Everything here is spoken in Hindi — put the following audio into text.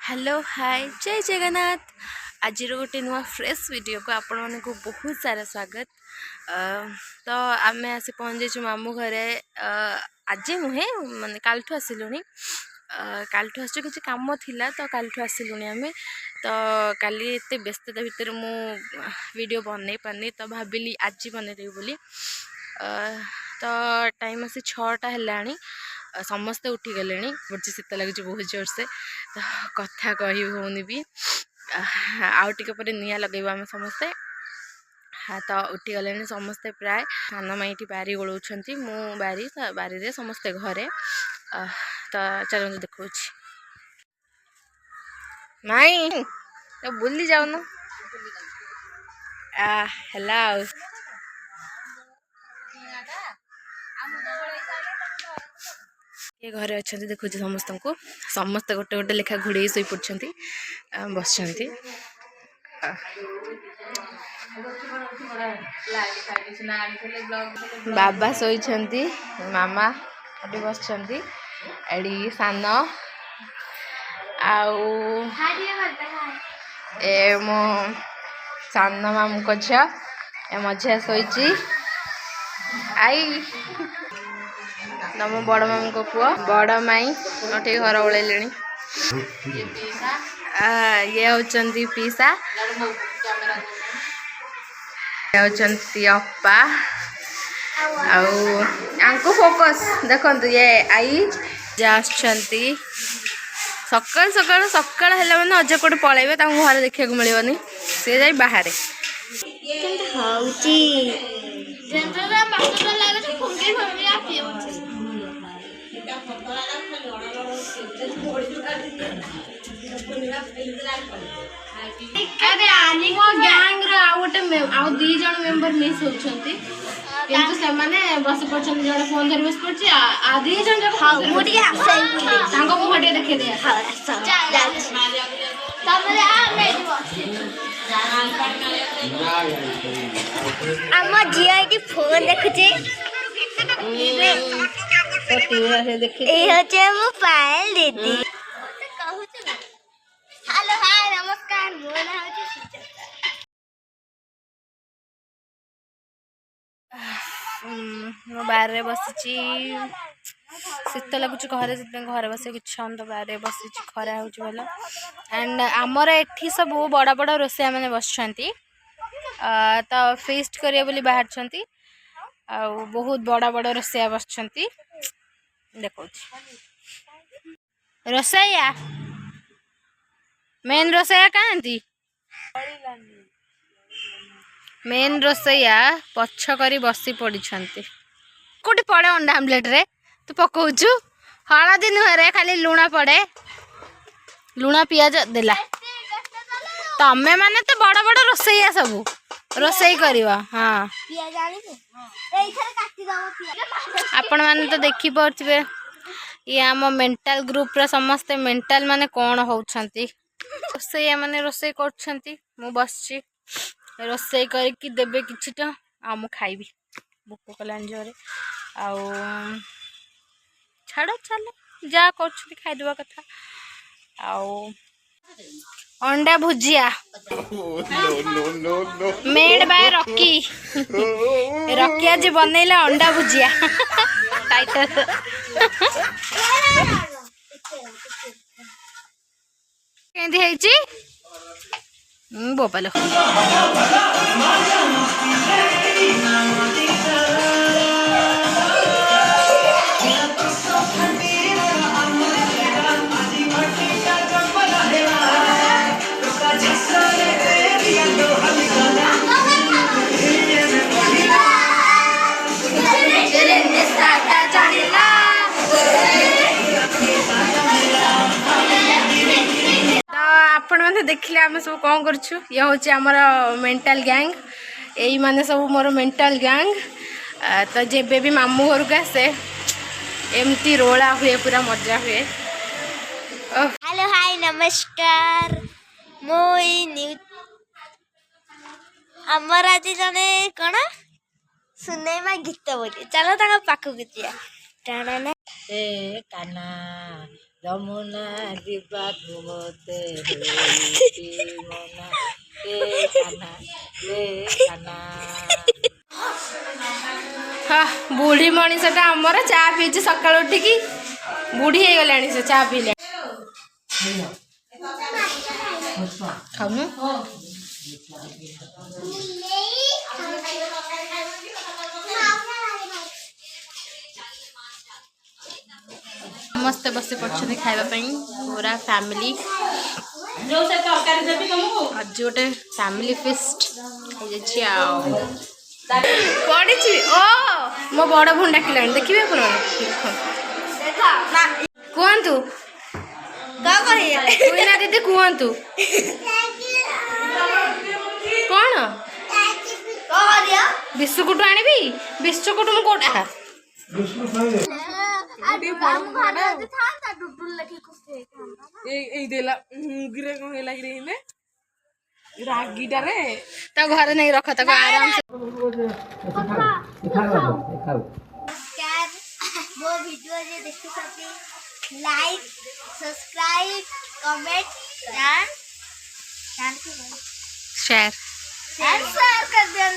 हेलो हाय जय जगन्नाथ। आज गोटे नुआ फ्रेश वीडियो को आपण मानक बहुत सारा स्वागत। तो आम आसी पहुँच जाइए मामू घरे। आज नुहे मानने काल आसिलुनी। काल आस किसी कम थिला तो काल आसिलुनी आम। तो काली एत व्यस्तता भितर मु वीडियो बनई पारनी तो भाविली आज बनईदेवी बोली। तो टाइम आसी 6टा है। समस्ते उठीगले बड़ी शीत लगे बहुत जोर से। तो कथा कही होनी भी आउ टे निया लगेब आम समस्ते। हाँ तो उठीगले समस्ते प्राय सान माई बारी गोलाउंट मु बारी बारी समस्ते घरे। तो चलो देखा माई तो बुली जाऊन है। ये घरे अच्छा देखुँ समस्त को समस्ते गोटे गोटे लेखा घोड़े शोई पड़ते बस बाबा शोई मामा अभी बस एडी सान ए मो सान मामू को झील ए मझिया शोई आई नम बड़ मामू को पुआ बड़ माई अटे घर ओल्ले ये होचंती पीसा होचंती अप्पा आंको फोकस देखंतु ये आई जाछंती सकाल सकाल सकाल है मैंने अजे कोटे पलैबे घर देखा मिलनी सी जाए बाहर अरे आनी को गैंग रो गोटे आउ दी जण मेंबर मिस होछंती किंतु से माने बस पछन जण फोन धरि बस पड़छि आ दी जण जक मोटी आसे तांको मुहटे देखे दे तमरे आ मेरी अम्मा जिया की फोन देखुछि ए होचे मोबाइल दीदी हेलो हाय नमस्कार मो ना होचे मो बाहर बसी शीत लगुच घर घर बस इच्छा तो बाहर बसी खरा हो भल एंड आमर एठी सब बड़ बड़ रोसैया मैंने बस तो फेस्ट करिए बोली बाहर बहुत बड़ बड़ रोसैया बस देखो रोसैया मेन रोसैया कहाँती मेन रोसैया पछ करी बसी पड़ी कौटी पड़े अंडा आमलेट रे तू पकाउचु हलदी नुहे खाली लुण पड़े लुण पियाज देला तमें माने तो बड़ बड़ रोसैया सब रोसई करवा। हाँ आपण माने तो देखी पारे ये आम मेंटल ग्रुप रा समस्ते मेंटल माने कौन होउछंती रोसैया माने रोसई कर बस रोसई करके देबे किछिटा आ मु खाइबी भूख कलान जोरे आउ छाड़ चल जा कर खाईदवा कथा आउ अंडा भुजिया मेड बाय रॉकी रॉकी आज बनैला अंडा भुजिया टाइटल केंदी हैची बोपालो आपण मैंने देखिले आम सब कौन करूँ ये हूँ आमर मेंटल गैंग यही माने सब मोर मेंटल गैंग। तो जेबे भी मामू घर को आसे एमती रोला हुए पूरा मजा हुए। हेलो हाय नमस्कार मो आमर आज जने कौन सुनैमा गीत बोली चलो पाखक जा ए काना যমুনা দিবা ঘুমোতে মোনা লে কানা हाँ बुढ़ी मनीषटा आमर चा पीछे सका उठिकी बुढ़ी हो गला से चा पीले खाऊनु समस्ते बस पड़ते खावाई पूरा फैमिली आज गोटे फैमिली फेस्ट पड़ी ओ मो बड़ भून डाकिला देखिए कहतु ना दीदी कहतु कौन बिस्कुट आनी बिस्कुट मु कौटा घर नहीं रख आराम से वो वीडियो देखी like subscribe comment and share कर दिया।